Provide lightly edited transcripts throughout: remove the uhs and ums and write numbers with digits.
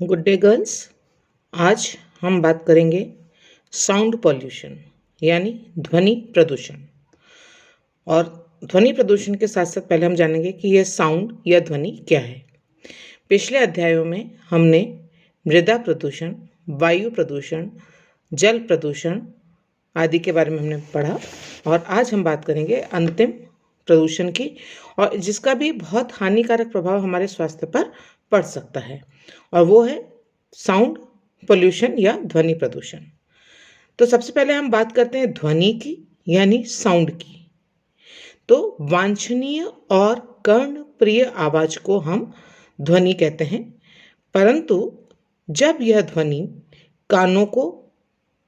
Good day girls. आज हम बात करेंगे साउंड पॉल्यूशन यानी ध्वनि प्रदूषण। और ध्वनि प्रदूषण के साथ साथ पहले हम जानेंगे कि यह साउंड या ध्वनि क्या है। पिछले अध्यायों में हमने मृदा प्रदूषण, वायु प्रदूषण, जल प्रदूषण आदि के बारे में हमने पढ़ा और आज हम बात करेंगे अंतिम प्रदूषण की, और जिसका भी बहुत हानिकारक प्रभाव हमारे स्वास्थ्य पर पड़ सकता है, और वो है साउंड पोल्यूशन या ध्वनि प्रदूषण। तो सबसे पहले हम बात करते हैं ध्वनि की यानी साउंड की। तो वांछनीय और कर्णप्रिय आवाज को हम ध्वनि कहते हैं, परंतु जब यह ध्वनि कानों को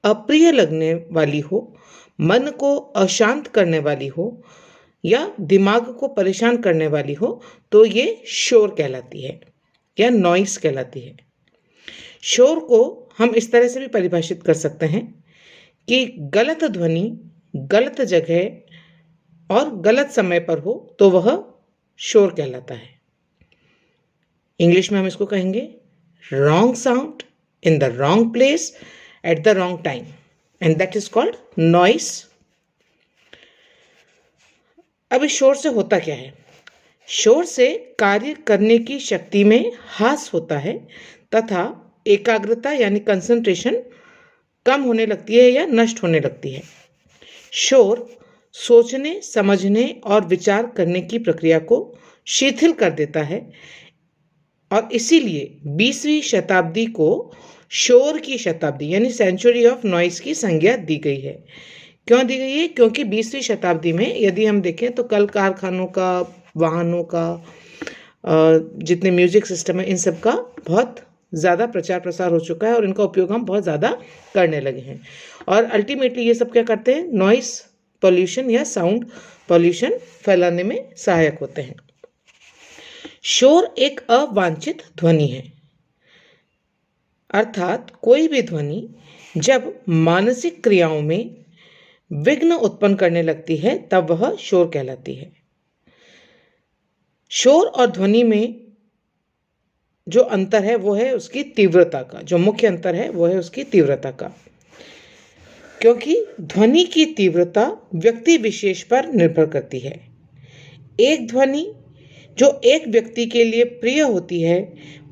अप्रिय लगने वाली हो, मन को अशांत करने वाली हो या दिमाग को परेशान करने वाली हो, तो ये शोर कहलाती है या नॉइस कहलाती है। शोर को हम इस तरह से भी परिभाषित कर सकते हैं कि गलत ध्वनि गलत जगह और गलत समय पर हो तो वह शोर कहलाता है। इंग्लिश में हम इसको कहेंगे wrong sound in the wrong place at the wrong time, and that is called noise. अब इस शोर से होता क्या है? शोर से कार्य करने की शक्ति में ह्रास होता है तथा एकाग्रता यानी कंसंट्रेशन कम होने लगती है या नष्ट होने लगती है। शोर सोचने, समझने और विचार करने की प्रक्रिया को शिथिल कर देता है और इसीलिए 20वीं शताब्दी को शोर की शताब्दी यानी सेंचुरी ऑफ नॉइस की संज्ञा दी गई है। क्यों दी गई है? क्योंकि 20वीं शताब्दी में यदि हम देखें तो कल कारखानों का, वाहनों का, जितने म्यूजिक सिस्टम है, इन सब का बहुत ज़्यादा प्रचार प्रसार हो चुका है और इनका उपयोग हम बहुत ज़्यादा करने लगे हैं। और अल्टीमेटली ये सब क्या करते हैं? नॉइस पॉल्यूशन या साउंड पॉल्यूशन फैलाने में सहायक होते हैं। शोर एक अवांछित ध्वनि है, अर्थात कोई भी ध्वनि जब मानसिक क्रियाओं में विघ्न उत्पन्न करने लगती है तब वह शोर कहलाती है। शोर और ध्वनि में जो अंतर है वो है उसकी तीव्रता का। जो मुख्य अंतर है वो है उसकी तीव्रता का, क्योंकि ध्वनि की तीव्रता व्यक्ति विशेष पर निर्भर करती है। एक ध्वनि जो एक व्यक्ति के लिए प्रिय होती है,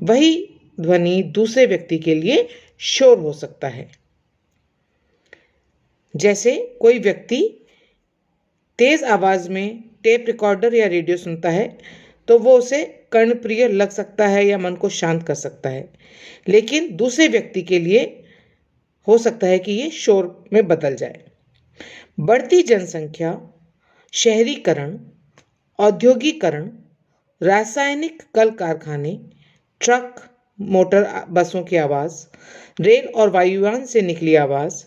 वही ध्वनि दूसरे व्यक्ति के लिए शोर हो सकता है। जैसे कोई व्यक्ति तेज आवाज में टेप रिकॉर्डर या रेडियो सुनता है तो वो उसे कर्णप्रिय लग सकता है या मन को शांत कर सकता है, लेकिन दूसरे व्यक्ति के लिए हो सकता है कि ये शोर में बदल जाए। बढ़ती जनसंख्या, शहरीकरण, औद्योगिकरण, रासायनिक कल कारखाने, ट्रक, मोटर बसों की आवाज़, रेल और वायुयान से निकली आवाज़,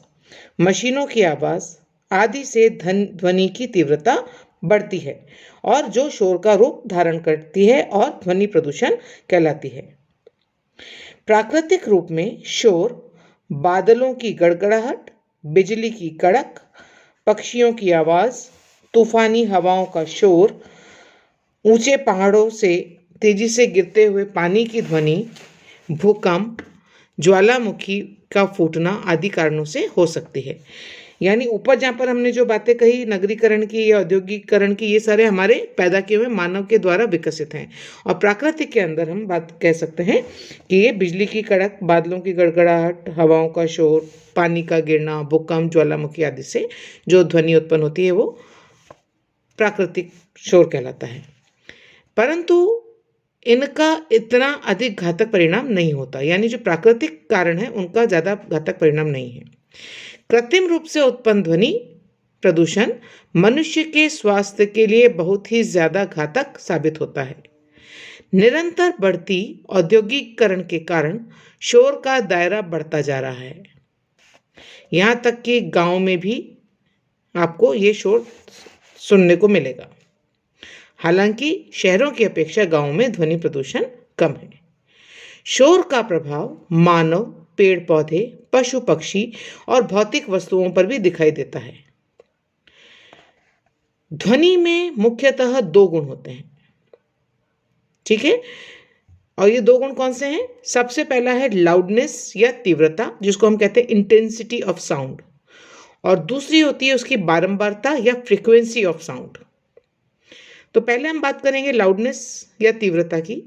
मशीनों की आवाज़ आदि से ध्वनि की तीव्रता बढ़ती है और जो शोर का रूप धारण करती है और ध्वनि प्रदूषण कहलाती है। प्राकृतिक रूप में शोर बादलों की गड़गड़ाहट, बिजली की कड़क, पक्षियों की आवाज़, तूफानी हवाओं का शोर, ऊंचे पहाड़ों से तेजी से गिरते हुए पानी की ध्वनि, भूकंप, ज्वालामुखी का फूटना आदि कारणों से हो सकती है। यानी ऊपर जहाँ पर हमने जो बातें कही नगरीकरण की या औद्योगिकरण की, ये सारे हमारे पैदा किए हुए मानव के द्वारा विकसित हैं, और प्राकृतिक के अंदर हम बात कह सकते हैं कि ये बिजली की कड़क, बादलों की गड़गड़ाहट, हवाओं का शोर, पानी का गिरना, भूकंप, ज्वालामुखी आदि से जो ध्वनि उत्पन्न होती है वो प्राकृतिक शोर कहलाता है। परंतु इनका इतना अधिक घातक परिणाम नहीं होता, यानी जो प्राकृतिक कारण है उनका ज़्यादा घातक परिणाम नहीं है। कृत्रिम रूप से उत्पन्न ध्वनि प्रदूषण मनुष्य के स्वास्थ्य के लिए बहुत ही ज़्यादा घातक साबित होता है। निरंतर बढ़ती औद्योगिकरण के कारण शोर का दायरा बढ़ता जा रहा है। यहाँ तक कि गांव में भी आपको ये शोर सुनने को मिलेगा। हालांकि शहरों की अपेक्षा गांवों में ध्वनि प्रदूषण कम है। शोर का प्रभाव मानव, पेड़ पौधे, पशु पक्षी और भौतिक वस्तुओं पर भी दिखाई देता है। ध्वनि में मुख्यतः 2 गुण होते हैं, ठीक है। और ये दो गुण कौन से हैं? सबसे पहला है लाउडनेस या तीव्रता, जिसको हम कहते हैं इंटेंसिटी ऑफ साउंड, और दूसरी होती है उसकी बारंबारता या फ्रीक्वेंसी ऑफ साउंड। तो पहले हम बात करेंगे लाउडनेस या तीव्रता की।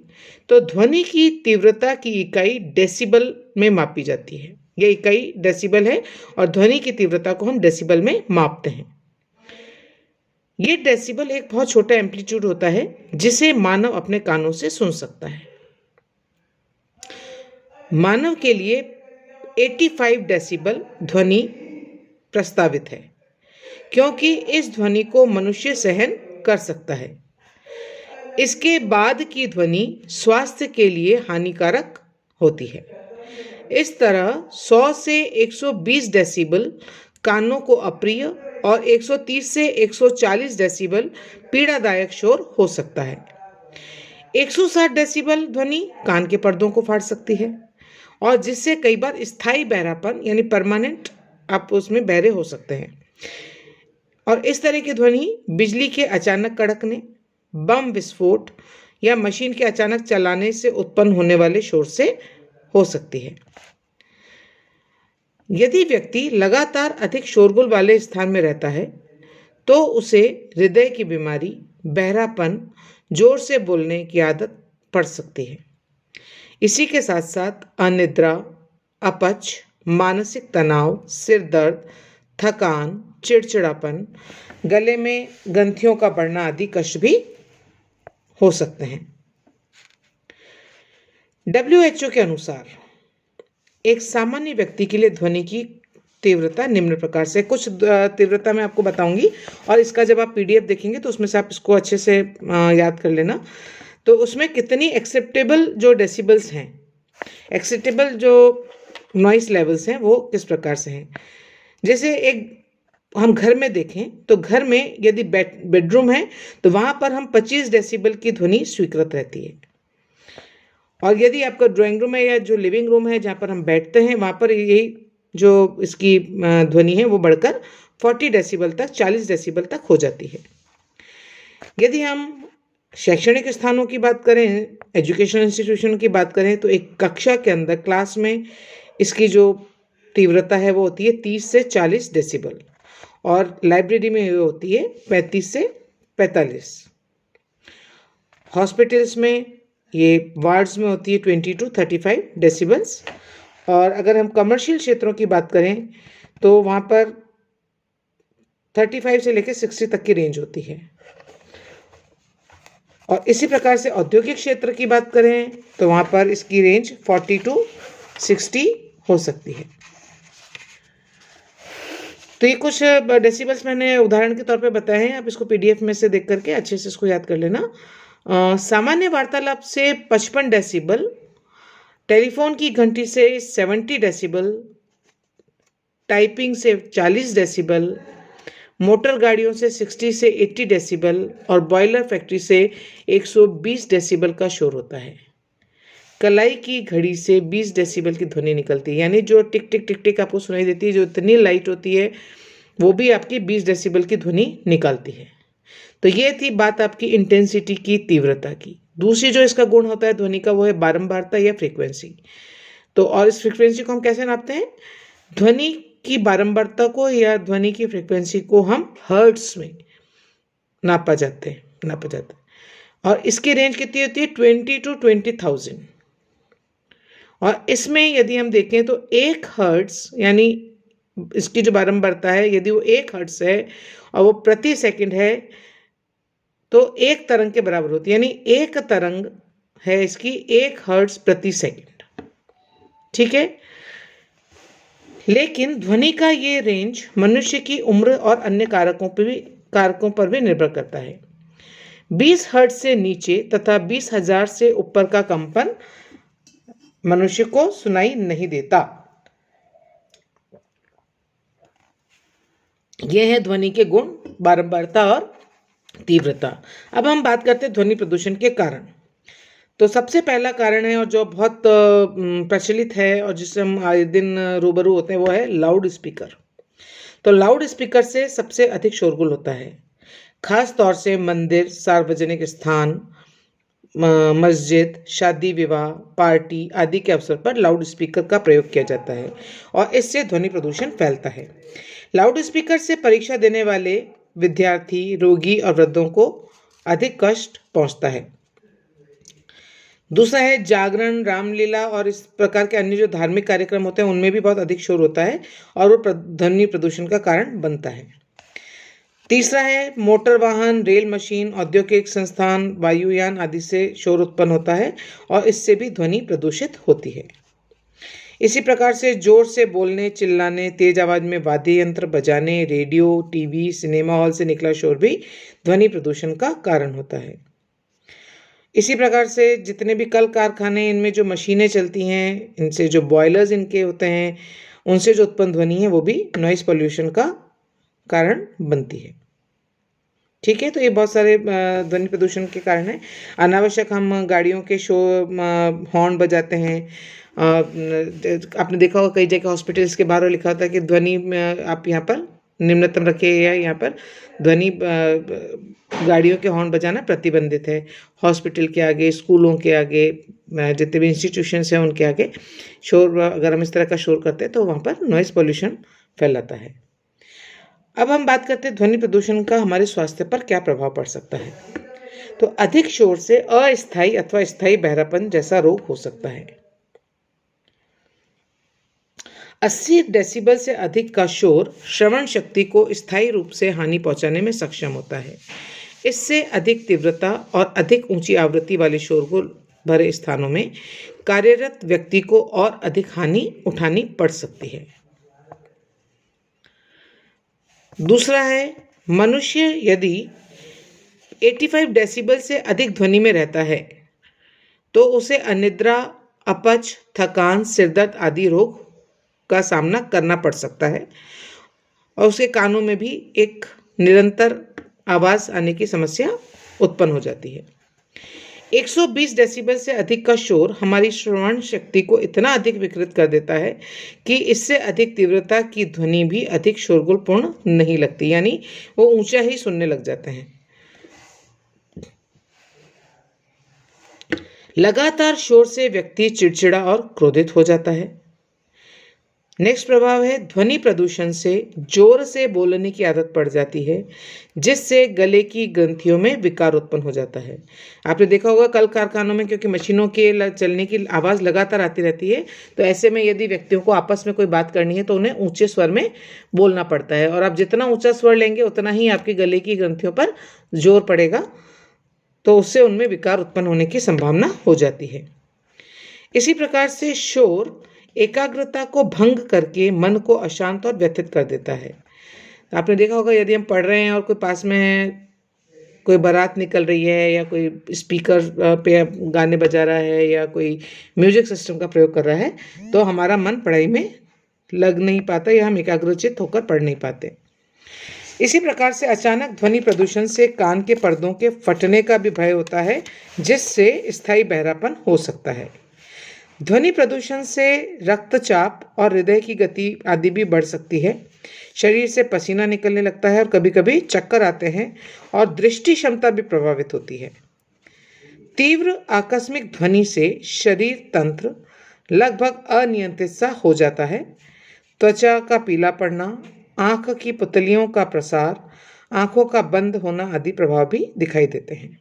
तो ध्वनि की तीव्रता की इकाई डेसिबल में मापी जाती है। यह इकाई डेसिबल है और ध्वनि की तीव्रता को हम डेसिबल में मापते हैं। ये डेसिबल एक बहुत छोटा एम्पलीट्यूड होता है जिसे मानव अपने कानों से सुन सकता है। मानव के लिए 85 डेसिबल ध्वनि प्रस्तावित है, क्योंकि इस ध्वनि को मनुष्य सहन कर सकता है। इसके बाद की ध्वनि स्वास्थ्य के लिए हानिकारक होती है। इस तरह 100 से 120 डेसिबल कानों को अप्रिय और 130 से 140 डेसिबल पीड़ादायक शोर हो सकता है। 160 डेसिबल ध्वनि कान के पर्दों को फाड़ सकती है और जिससे कई बार स्थायी बहरापन यानी परमानेंट आप उसमें बहरे हो सकते हैं। और इस तरह की ध्वनि बिजली के अचानक कड़कने, बम विस्फोट या मशीन के अचानक चलाने से उत्पन्न होने वाले शोर से हो सकती है। यदि व्यक्ति लगातार अधिक शोरगुल वाले स्थान में रहता है तो उसे हृदय की बीमारी, बहरापन, जोर से बोलने की आदत पड़ सकती है। इसी के साथ साथ अनिद्रा, अपच, मानसिक तनाव, सिर दर्द, थकान, चिड़चिड़ापन, गले में ग्रंथियों का बढ़ना आदि कष्ट भी हो सकते हैं। WHO के अनुसार एक सामान्य व्यक्ति के लिए ध्वनि की तीव्रता निम्न प्रकार से, कुछ तीव्रता मैं आपको बताऊंगी और इसका जब आप PDF देखेंगे तो उसमें से आप इसको अच्छे से याद कर लेना। तो उसमें कितनी एक्सेप्टेबल जो डेसिबल्स हैं, एक्सेप्टेबल जो नॉइस लेवल्स हैं वो किस प्रकार से हैं। जैसे एक हम घर में देखें तो घर में यदि बेडरूम है तो वहाँ पर हम 25 डेसिबल की ध्वनि स्वीकृत रहती है, और यदि आपका ड्राइंग रूम है या जो लिविंग रूम है जहाँ पर हम बैठते हैं वहाँ पर यही जो इसकी ध्वनि है वो बढ़कर 40 डेसिबल तक, 40 डेसिबल तक हो जाती है। यदि हम शैक्षणिक स्थानों की बात करें, एजुकेशनल इंस्टीट्यूशन की बात करें, तो एक कक्षा के अंदर क्लास में इसकी जो तीव्रता है वो होती है 30 से 40 डेसिबल, और लाइब्रेरी में ये होती है 35 से 45। हॉस्पिटल्स में, ये वार्ड्स में होती है 20 to 35 डेसिबल्स, और अगर हम कमर्शियल क्षेत्रों की बात करें तो वहाँ पर 35 से लेकर 60 तक की रेंज होती है। और इसी प्रकार से औद्योगिक क्षेत्र की बात करें तो वहाँ पर इसकी रेंज 40 to 60 हो सकती है। तो ये कुछ डेसिबल्स मैंने उदाहरण के तौर पे बताए हैं, आप इसको PDF में से देख करके अच्छे से इसको याद कर लेना। सामान्य वार्तालाप से 55 डेसिबल, टेलीफोन की घंटी से 70 डेसिबल, टाइपिंग से 40 डेसिबल, मोटर गाड़ियों से 60 से 80 डेसिबल और बॉयलर फैक्ट्री से 120 डेसिबल का शोर होता है। कलाई की घड़ी से 20 डेसिबल की ध्वनि निकलती है, यानी जो टिक टिक टिक टिक आपको सुनाई देती है, जो इतनी लाइट होती है वो भी आपकी 20 डेसिबल की ध्वनि निकालती है। तो ये थी बात आपकी इंटेंसिटी की, तीव्रता की। दूसरी जो इसका गुण होता है ध्वनि का वो है बारंबारता या फ्रीक्वेंसी। तो और इस फ्रीक्वेंसी को हम कैसे नापते हैं? ध्वनि की बारंबारता को या ध्वनि की फ्रीक्वेंसी को हम हर्ट्स में नापा जाता है और इसकी रेंज कितनी होती है? 20 to 20,000। और इसमें यदि हम देखें तो 1 हर्ट्स यानी इसकी जो बारंबारता है, यदि वो 1 हर्ट्स है और वो प्रति सेकंड है तो 1 तरंग के बराबर होती है, यानी 1 तरंग है इसकी 1 हर्ट्स प्रति सेकंड। ठीक है, लेकिन ध्वनि का ये रेंज मनुष्य की उम्र और अन्य कारकों पर भी निर्भर करता है। 20 हर्ट्ज से नीचे तथा 20,000 से ऊपर का कंपन मनुष्य को सुनाई नहीं देता। यह है ध्वनि के गुण, बारंबारता और तीव्रता। अब हम बात करते हैं ध्वनि प्रदूषण के कारण। तो सबसे पहला कारण है और जो बहुत प्रचलित है और जिससे हम आए दिन रूबरू होते हैं वो है लाउड स्पीकर। तो लाउड स्पीकर से सबसे अधिक शोरगुल होता है, खास तौर से मंदिर, सार्वजनिक स्थान, मस्जिद, शादी विवाह, पार्टी आदि के अवसर पर लाउड स्पीकर का प्रयोग किया जाता है और इससे ध्वनि प्रदूषण फैलता है। लाउड स्पीकर से परीक्षा देने वाले विद्यार्थी, रोगी और वृद्धों को अधिक कष्ट पहुंचता है। दूसरा है जागरण, रामलीला और इस प्रकार के अन्य जो धार्मिक कार्यक्रम होते हैं उनमें भी बहुत अधिक शोर होता है और वो ध्वनि प्रदूषण का कारण बनता है। तीसरा है मोटर वाहन, रेल मशीन, औद्योगिक संस्थान, वायुयान आदि से शोर उत्पन्न होता है और इससे भी ध्वनि प्रदूषित होती है। इसी प्रकार से जोर से बोलने, चिल्लाने, तेज आवाज में वाद्य यंत्र बजाने, रेडियो, टीवी, सिनेमा हॉल से निकला शोर भी ध्वनि प्रदूषण का कारण होता है। इसी प्रकार से जितने भी कल कारखाने, इनमें जो मशीनें चलती हैं, इनसे जो बॉयलर्स इनके होते हैं, उनसे जो उत्पन्न ध्वनि है वो भी नॉइस पोल्यूशन का कारण बनती है। ठीक है, तो ये बहुत सारे ध्वनि प्रदूषण के कारण है। अनावश्यक हम गाड़ियों के हॉर्न बजाते हैं। आपने देखा होगा कई जगह हॉस्पिटल्स के बाहर लिखा होता है कि ध्वनि आप यहाँ पर निम्नतम रखिए या यहाँ पर ध्वनि गाड़ियों के हॉर्न बजाना प्रतिबंधित है। हॉस्पिटल के आगे, स्कूलों के आगे, जितने भी इंस्टीट्यूशंस हैं उनके आगे शोर, अगर हम इस तरह का शोर करते हैं तो वहाँ पर नॉइस पोल्यूशन फैलाता है। अब हम बात करते हैं ध्वनि प्रदूषण का हमारे स्वास्थ्य पर क्या प्रभाव पड़ सकता है। तो अधिक शोर से अस्थायी अथवा स्थायी बहरापन जैसा रोग हो सकता है। 80 डेसिबल से अधिक का शोर श्रवण शक्ति को स्थायी रूप से हानि पहुंचाने में सक्षम होता है। इससे अधिक तीव्रता और अधिक ऊंची आवृत्ति वाले शोरगुल भरे स्थानों में कार्यरत व्यक्ति को और अधिक हानि उठानी पड़ सकती है। दूसरा है, मनुष्य यदि 85 डेसिबल से अधिक ध्वनि में रहता है तो उसे अनिद्रा, अपच, थकान, सिरदर्द आदि रोग का सामना करना पड़ सकता है और उसके कानों में भी एक निरंतर आवाज़ आने की समस्या उत्पन्न हो जाती है। 120 डेसिबल से अधिक का शोर हमारी श्रवण शक्ति को इतना अधिक विकृत कर देता है कि इससे अधिक तीव्रता की ध्वनि भी अधिक शोरगुलपूर्ण नहीं लगती, यानी वो ऊंचा ही सुनने लग जाते हैं। लगातार शोर से व्यक्ति चिड़चिड़ा और क्रोधित हो जाता है। नेक्स्ट प्रभाव है, ध्वनि प्रदूषण से जोर से बोलने की आदत पड़ जाती है जिससे गले की ग्रंथियों में विकार उत्पन्न हो जाता है। आपने देखा होगा कल कारखानों में, क्योंकि मशीनों के चलने की आवाज़ लगातार आती रहती है, तो ऐसे में यदि व्यक्तियों को आपस में कोई बात करनी है तो उन्हें ऊंचे स्वर में बोलना पड़ता है और आप जितना ऊंचा स्वर लेंगे उतना ही आपके गले की ग्रंथियों पर जोर पड़ेगा, तो उससे उनमें विकार उत्पन्न होने की संभावना हो जाती है। इसी प्रकार से शोर एकाग्रता को भंग करके मन को अशांत और व्यथित कर देता है। आपने देखा होगा यदि हम पढ़ रहे हैं और कोई पास में है, कोई बारात निकल रही है या कोई स्पीकर पे गाने बजा रहा है या कोई म्यूजिक सिस्टम का प्रयोग कर रहा है, तो हमारा मन पढ़ाई में लग नहीं पाता या हम एकाग्रचित होकर पढ़ नहीं पाते। इसी प्रकार से अचानक ध्वनि प्रदूषण से कान के पर्दों के फटने का भी भय होता है जिससे स्थायी बहरापन हो सकता है। ध्वनि प्रदूषण से रक्तचाप और हृदय की गति आदि भी बढ़ सकती है। शरीर से पसीना निकलने लगता है और कभी कभी चक्कर आते हैं और दृष्टि क्षमता भी प्रभावित होती है। तीव्र आकस्मिक ध्वनि से शरीर तंत्र लगभग अनियंत्रित सा हो जाता है। त्वचा का पीला पड़ना, आँख की पुतलियों का प्रसार, आँखों का बंद होना आदि प्रभाव भी दिखाई देते हैं।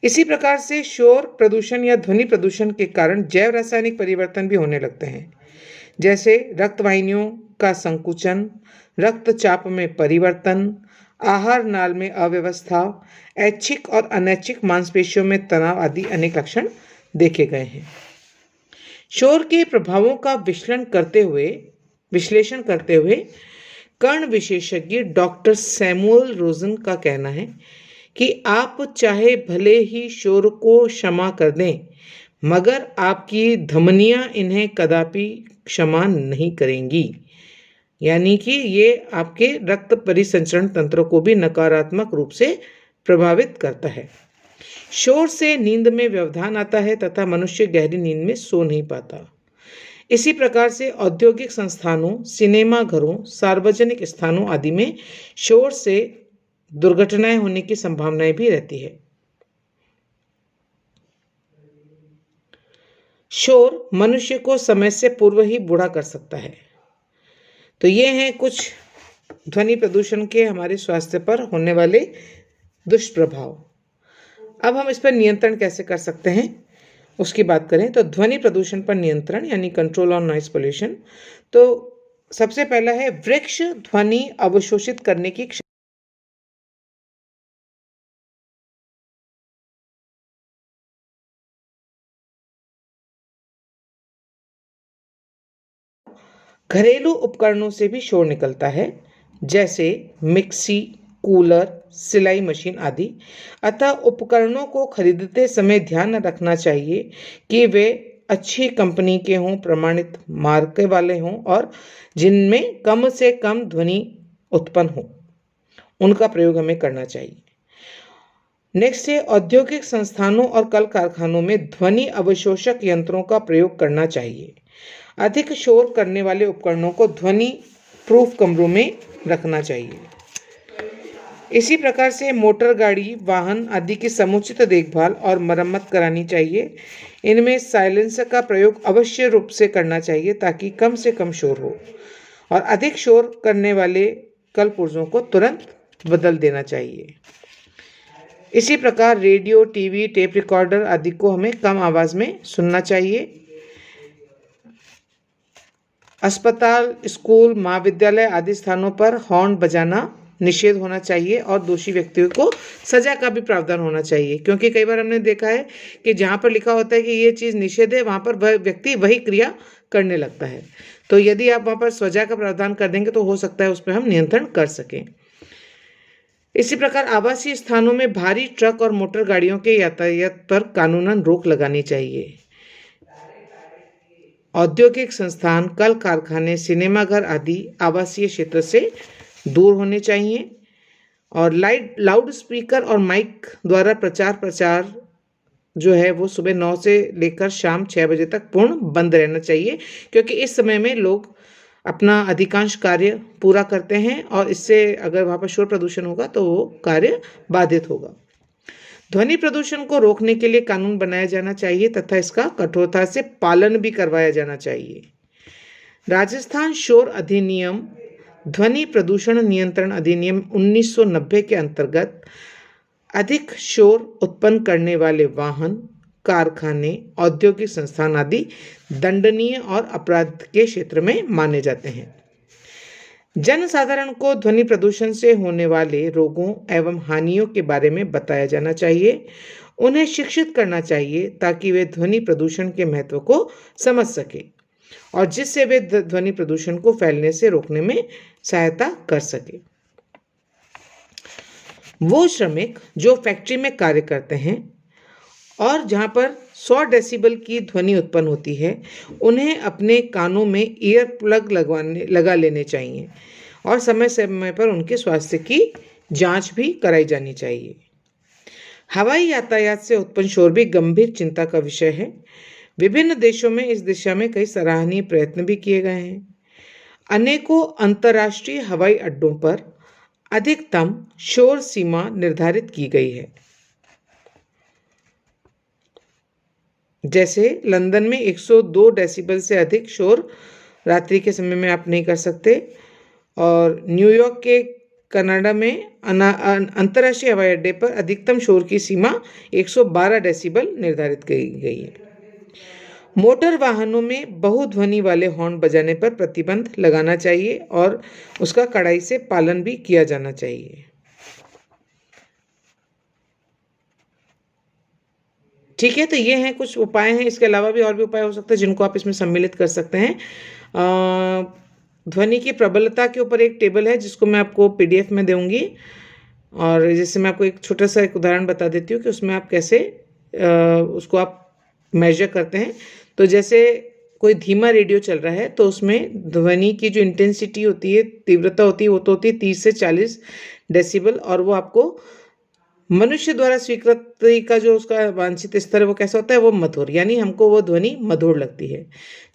इसी प्रकार से शोर प्रदूषण या ध्वनि प्रदूषण के कारण जैव रासायनिक परिवर्तन भी होने लगते हैं, जैसे रक्तवाहिनियों का संकुचन, रक्तचाप में परिवर्तन, आहार नाल में अव्यवस्था, ऐच्छिक और अनैच्छिक मांसपेशियों में तनाव आदि अनेक लक्षण देखे गए हैं। शोर के प्रभावों का विश्लेषण करते हुए कर्ण विशेषज्ञ डॉक्टर सैमुअल रोजन का कहना है कि आप चाहे भले ही शोर को क्षमा कर दें, मगर आपकी धमनियां इन्हें कदापि क्षमा नहीं करेंगी, यानी कि ये आपके रक्त परिसंचरण तंत्र को भी नकारात्मक रूप से प्रभावित करता है। शोर से नींद में व्यवधान आता है तथा मनुष्य गहरी नींद में सो नहीं पाता। इसी प्रकार से औद्योगिक संस्थानों, सिनेमा घरों, सार्वजनिक स्थानों आदि में शोर से दुर्घटनाएं होने की संभावनाएं भी रहती है। शोर मनुष्य को समय से पूर्व ही बूढ़ा कर सकता है। तो ये हैं कुछ ध्वनि प्रदूषण के हमारे स्वास्थ्य पर होने वाले दुष्प्रभाव। अब हम इस पर नियंत्रण कैसे कर सकते हैं उसकी बात करें तो ध्वनि प्रदूषण पर नियंत्रण यानी कंट्रोल ऑन नॉइस पोल्यूशन। तो सबसे पहला है वृक्ष ध्वनि अवशोषित करने की घरेलू उपकरणों से भी शोर निकलता है, जैसे मिक्सी, कूलर, सिलाई मशीन आदि। अतः उपकरणों को खरीदते समय ध्यान रखना चाहिए कि वे अच्छी कंपनी के हों, प्रमाणित मार्के वाले हों और जिनमें कम से कम ध्वनि उत्पन्न हो, उनका प्रयोग हमें करना चाहिए। नेक्स्ट है औद्योगिक संस्थानों और कल कारखानों में ध्वनि अवशोषक यंत्रों का प्रयोग करना चाहिए। अधिक शोर करने वाले उपकरणों को ध्वनि प्रूफ कमरों में रखना चाहिए। इसी प्रकार से मोटर गाड़ी, वाहन आदि की समुचित देखभाल और मरम्मत करानी चाहिए। इनमें साइलेंसर का प्रयोग अवश्य रूप से करना चाहिए ताकि कम से कम शोर हो, और अधिक शोर करने वाले कलपुर्जों को तुरंत बदल देना चाहिए। इसी प्रकार रेडियो, टीवी, टेप रिकॉर्डर आदि को हमें कम आवाज़ में सुनना चाहिए। अस्पताल, स्कूल, महाविद्यालय आदि स्थानों पर हॉर्न बजाना निषेध होना चाहिए और दोषी व्यक्तियों को सजा का भी प्रावधान होना चाहिए, क्योंकि कई बार हमने देखा है कि जहाँ पर लिखा होता है कि ये चीज़ निषेध है, वहाँ पर वह व्यक्ति वही क्रिया करने लगता है। तो यदि आप वहाँ पर सजा का प्रावधान कर देंगे तो हो सकता है उस पर हम नियंत्रण कर सकें। इसी प्रकार आवासीय स्थानों में भारी ट्रक और मोटर गाड़ियों के यातायात पर कानूनन रोक लगानी चाहिए। औद्योगिक संस्थान, कल कारखाने, सिनेमाघर आदि आवासीय क्षेत्र से दूर होने चाहिए और लाउड स्पीकर और माइक द्वारा प्रचार जो है वो सुबह 9 से लेकर शाम 6 बजे तक पूर्ण बंद रहना चाहिए, क्योंकि इस समय में लोग अपना अधिकांश कार्य पूरा करते हैं और इससे अगर वहाँ पर शोर प्रदूषण होगा तो वो कार्य बाधित होगा। ध्वनि प्रदूषण को रोकने के लिए कानून बनाया जाना चाहिए तथा इसका कठोरता से पालन भी करवाया जाना चाहिए। राजस्थान शोर अधिनियम, ध्वनि प्रदूषण नियंत्रण अधिनियम 1990 के अंतर्गत अधिक शोर उत्पन्न करने वाले वाहन, कारखाने, औद्योगिक संस्थान आदि दंडनीय और अपराध के क्षेत्र में माने जाते हैं। जनसाधारण को ध्वनि प्रदूषण से होने वाले रोगों एवं हानियों के बारे में बताया जाना चाहिए। उन्हें शिक्षित करना चाहिए ताकि वे ध्वनि प्रदूषण के महत्व को समझ सके और जिससे वे ध्वनि प्रदूषण को फैलने से रोकने में सहायता कर सके। वो श्रमिक जो फैक्ट्री में कार्य करते हैं और जहाँ पर 100 डेसिबल की ध्वनि उत्पन्न होती है, उन्हें अपने कानों में ईयर प्लग लगा लेने चाहिए और समय समय पर उनके स्वास्थ्य की जांच भी कराई जानी चाहिए। हवाई यातायात से उत्पन्न शोर भी गंभीर चिंता का विषय है। विभिन्न देशों में इस दिशा में कई सराहनीय प्रयत्न भी किए गए हैं। अनेकों अंतर्राष्ट्रीय हवाई अड्डों पर अधिकतम शोर सीमा निर्धारित की गई है। जैसे लंदन में 102 डेसिबल से अधिक शोर रात्रि के समय में आप नहीं कर सकते, और न्यूयॉर्क के कनाडा में अंतर्राष्ट्रीय हवाई अड्डे पर अधिकतम शोर की सीमा 112 डेसिबल निर्धारित की गई है। मोटर वाहनों में बहुध्वनि वाले हॉर्न बजाने पर प्रतिबंध लगाना चाहिए और उसका कड़ाई से पालन भी किया जाना चाहिए। ठीक है, तो ये हैं कुछ उपाय हैं। इसके अलावा भी और भी उपाय हो सकते हैं जिनको आप इसमें सम्मिलित कर सकते हैं। ध्वनि की प्रबलता के ऊपर एक टेबल है जिसको मैं आपको PDF में दूंगी, और जैसे मैं आपको एक छोटा सा एक उदाहरण बता देती हूँ कि उसमें आप कैसे उसको आप मेजर करते हैं। तो जैसे कोई धीमा रेडियो चल रहा है तो उसमें ध्वनि की जो इंटेंसिटी होती है, तीव्रता होती है, वो तो होती है 30 से 40 डेसिबल, और वो आपको मनुष्य द्वारा स्वीकृति का जो उसका वांछित स्तर है वो कैसा होता है, वो मधुर, यानी हमको वो ध्वनि मधुर लगती है।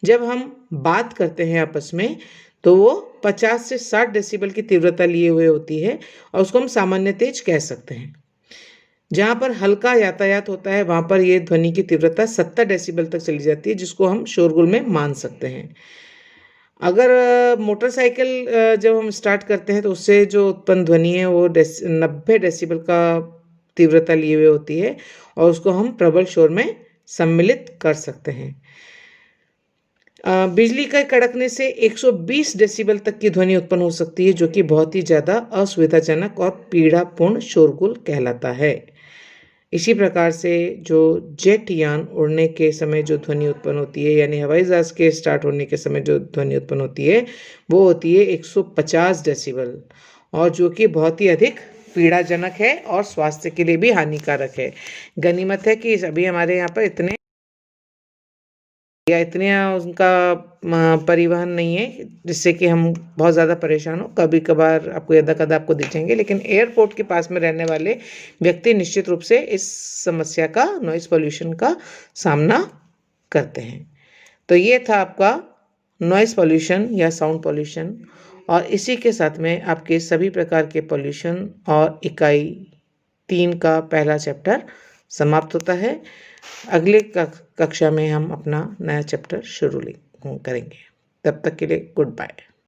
जब हम बात करते हैं आपस में तो वो 50 से 60 डेसिबल की तीव्रता लिए हुए होती है और उसको हम सामान्य तेज कह सकते हैं। जहाँ पर हल्का यातायात होता है वहाँ पर ये ध्वनि की तीव्रता 70 डेसिबल तक चली जाती है, जिसको हम शोरगुल में मान सकते हैं। अगर मोटरसाइकिल जब हम स्टार्ट करते हैं तो उससे जो उत्पन्न ध्वनि है वो 90 डेसिबल का तीव्रता लिए हुए होती है और उसको हम प्रबल शोर में सम्मिलित कर सकते हैं। बिजली के कड़कने से 120 डेसिबल तक की ध्वनि उत्पन्न हो सकती है, जो कि बहुत ही ज़्यादा असुविधाजनक और पीड़ापूर्ण शोरगुल कहलाता है। इसी प्रकार से जो जेट यान उड़ने के समय जो ध्वनि उत्पन्न होती है, यानी हवाई जहाज के स्टार्ट होने के समय जो ध्वनि उत्पन्न होती है वो होती है 150 डेसिबल, और जो कि बहुत ही अधिक पीड़ाजनक है और स्वास्थ्य के लिए भी हानिकारक है। गनीमत है कि अभी हमारे यहाँ पर इतने उनका परिवहन नहीं है जिससे कि हम बहुत ज़्यादा परेशान हो। कभी कभार आपको यदा-कदा आपको दिखेंगे, लेकिन एयरपोर्ट के पास में रहने वाले व्यक्ति निश्चित रूप से इस समस्या का, नॉइज़ पॉल्यूशन का सामना करते हैं। तो ये था आपका नॉइज़ पॉल्यूशन या साउंड पॉल्यूशन, और इसी के साथ में आपके सभी प्रकार के पॉल्यूशन और इकाई 3 का पहला चैप्टर समाप्त होता है। अगले कक्षा में हम अपना नया चैप्टर शुरू करेंगे। तब तक के लिए गुड बाय।